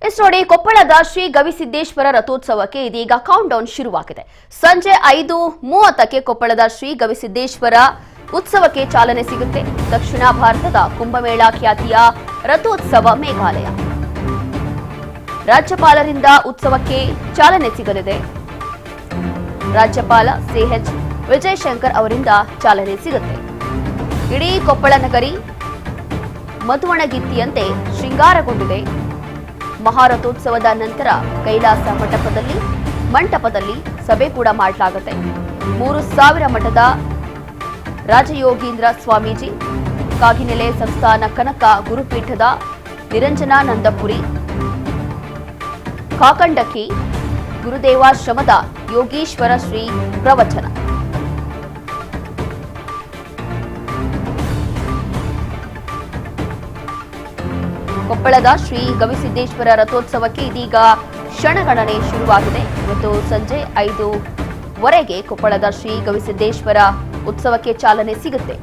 S ನೋಡಿ, ಕೊಪ್ಪಳದ ಶ್ರೀ ಗವಿಸಿದ್ದೇಶ್ವರ ರಥೋತ್ಸವಕ್ಕೆ ಇದೀಗ ಕೌಂಟ್ ಡೌನ್ ಶುರುವಾಗಿದೆ. ಸಂಜೆ 5:30ಕ್ಕೆ ಕೊಪ್ಪಳದ ಶ್ರೀ ಗವಿಸಿದ್ದೇಶ್ವರ ಉತ್ಸವಕ್ಕೆ ಚಾಲನೆ ಸಿಗುತ್ತೆ. ದಕ್ಷಿಣ ಭಾರತದ ಕುಂಭಮೇಳ ಖ್ಯಾತಿಯ ರಥೋತ್ಸವ ಮೇಘಾಲಯ. ರಾಜ್ಯಪಾಲರಿಂದ ಉತ್ಸವಕ್ಕೆ ಚಾಲನೆ ಸಿಗಲಿದೆ. ರಾಜ್ಯಪಾಲ ಸಿಎಚ್ ವಿಜಯಶಂಕರ್ ಅವರಿಂದ ಚಾಲನೆ ಸಿಗುತ್ತೆ. ಇಡೀ ಕೊಪ್ಪಳ ನಗರಿ ಮಧುವಣಗಿತ್ತಿಯಂತೆ ಶೃಂಗಾರಗೊಂಡಿದೆ. ಮಹಾರಥೋತ್ಸವದ ನಂತರ ಕೈಲಾಸ ಮಂಟಪದಲ್ಲಿ ಸಭೆ ಕೂಡ ಮಾಡಲಾಗುತ್ತೆ. 3000 ಮಠದ ರಾಜಯೋಗೀಂದ್ರ ಸ್ವಾಮೀಜಿ, ಕಾಗಿನೆಲೆ ಸಂಸ್ಥಾನ ಕನಕ ಗುರುಪೀಠದ ನಿರಂಜನಾನಂದಪುರಿ, ಕಾಕಂಡಕಿ ಗುರುದೇವಾಶ್ರಮದ ಯೋಗೀಶ್ವರ ಶ್ರೀ ಪ್ರವಚನ. ಕೊಪ್ಪಳದ ಶ್ರೀ ಗವಿಸಿದ್ದೇಶ್ವರ ರಥೋತ್ಸವಕ್ಕೆ ಇದೀಗ ಕ್ಷಣಗಣನೆ ಶುರುವಾಗಿದೆ. ಇವತ್ತು ಸಂಜೆ 5:00ವರೆಗೆ ಕೊಪ್ಪಳದ ಶ್ರೀ ಗವಿಸಿದ್ದೇಶ್ವರ ಉತ್ಸವಕ್ಕೆ ಚಾಲನೆ ಸಿಗುತ್ತೆ.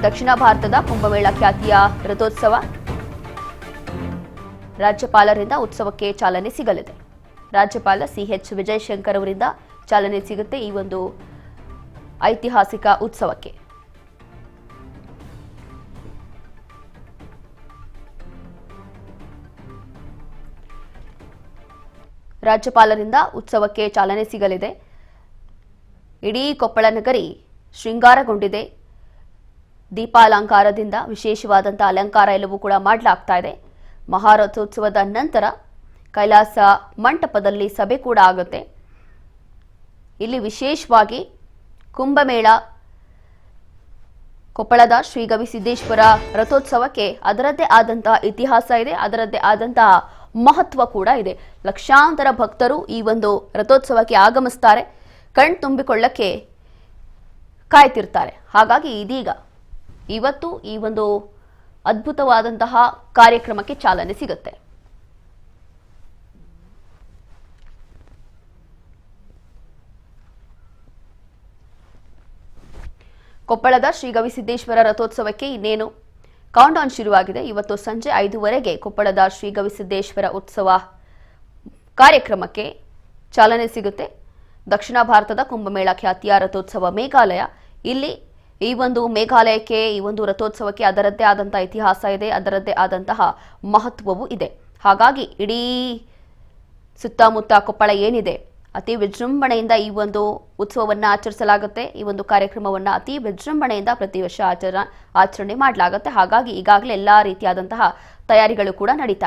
ದಕ್ಷಿಣ ಭಾರತದ ಕುಂಭಮೇಳ ಖ್ಯಾತಿಯ ರಥೋತ್ಸವ. ರಾಜ್ಯಪಾಲರಿಂದ ಉತ್ಸವಕ್ಕೆ ಚಾಲನೆ ಸಿಗಲಿದೆ. ರಾಜ್ಯಪಾಲ ಸಿಎಚ್ ವಿಜಯಶಂಕರ್ ಅವರಿಂದ ಚಾಲನೆ ಸಿಗುತ್ತೆ ಈ ಒಂದು ಐತಿಹಾಸಿಕ ಉತ್ಸವಕ್ಕೆ. ರಾಜ್ಯಪಾಲರಿಂದ ಉತ್ಸವಕ್ಕೆ ಚಾಲನೆ ಸಿಗಲಿದೆ. ಇಡೀ ಕೊಪ್ಪಳ ನಗರಿ ಶೃಂಗಾರಗೊಂಡಿದೆ. ದೀಪಾಲಂಕಾರದಿಂದ ವಿಶೇಷವಾದಂತಹ ಅಲಂಕಾರ ಎಲ್ಲವೂ ಕೂಡ ಮಾಡಲಾಗ್ತಾ ಇದೆ. ಮಹಾರಥೋತ್ಸವದ ನಂತರ ಕೈಲಾಸ ಮಂಟಪದಲ್ಲಿ ಸಭೆ ಕೂಡ ಆಗುತ್ತೆ. ಇಲ್ಲಿ ವಿಶೇಷವಾಗಿ ಕುಂಭಮೇಳ, ಕೊಪ್ಪಳದ ಶ್ರೀ ಗವಿಸಿದ್ದೇಶ್ವರ ರಥೋತ್ಸವಕ್ಕೆ ಅದರದ್ದೇ ಆದಂತಹ ಇತಿಹಾಸ ಇದೆ, ಅದರದ್ದೇ ಆದಂತಹ ಮಹತ್ವ ಕೂಡ ಇದೆ. ಲಕ್ಷಾಂತರ ಭಕ್ತರು ಈ ಒಂದು ರಥೋತ್ಸವಕ್ಕೆ ಆಗಮಿಸ್ತಾರೆ, ಕಣ್ ತುಂಬಿಕೊಳ್ಳಕ್ಕೆ ಕಾಯ್ತಿರ್ತಾರೆ. ಹಾಗಾಗಿ ಇದೀಗ ಇವತ್ತು ಈ ಒಂದು ಅದ್ಭುತವಾದಂತಹ ಕಾರ್ಯಕ್ರಮಕ್ಕೆ ಚಾಲನೆ ಸಿಗುತ್ತೆ. ಕೊಪ್ಪಳದ ಶ್ರೀ ಗವಿಸಿದ್ದೇಶ್ವರ ರಥೋತ್ಸವಕ್ಕೆ ಇನ್ನೇನು ಕೌಂಟ್ ಡೌನ್ ಶುರುವಾಗಿದೆ. ಇವತ್ತು ಸಂಜೆ 5:00ವರೆಗೆ ಕೊಪ್ಪಳದ ಶ್ರೀ ಗವಿಸಿದ್ದೇಶ್ವರ ಉತ್ಸವ ಕಾರ್ಯಕ್ರಮಕ್ಕೆ ಚಾಲನೆ ಸಿಗುತ್ತೆ. ದಕ್ಷಿಣ ಭಾರತದ ಕುಂಭಮೇಳ ಖ್ಯಾತಿಯ ರಥೋತ್ಸವ ಮೇಘಾಲಯ. ಇಲ್ಲಿ ಈ ಒಂದು ಮೇಘಾಲಯಕ್ಕೆ, ಈ ಒಂದು ರಥೋತ್ಸವಕ್ಕೆ ಅದರದ್ದೇ ಆದಂತಹ ಇತಿಹಾಸ ಇದೆ, ಅದರದ್ದೇ ಆದಂತಹ ಮಹತ್ವವೂ ಇದೆ. ಹಾಗಾಗಿ ಇಡೀ ಸುತ್ತಮುತ್ತ ಕೊಪ್ಪಳ ಏನಿದೆ ಅತಿ ವಿಜೃಂಭಣೆಯಿಂದ ಈ ಒಂದು ಉತ್ಸವವನ್ನು ಆಚರಿಸಲಾಗುತ್ತೆ. ಈ ಒಂದು ಕಾರ್ಯಕ್ರಮವನ್ನು ಅತಿ ವಿಜೃಂಭಣೆಯಿಂದ ಪ್ರತಿ ವರ್ಷ ಆಚರಣೆ ಮಾಡಲಾಗುತ್ತೆ. ಹಾಗಾಗಿ ಈಗಾಗಲೇ ಎಲ್ಲಾ ರೀತಿಯಾದಂತಹ ತಯಾರಿಗಳು ಕೂಡ ನಡೀತಾ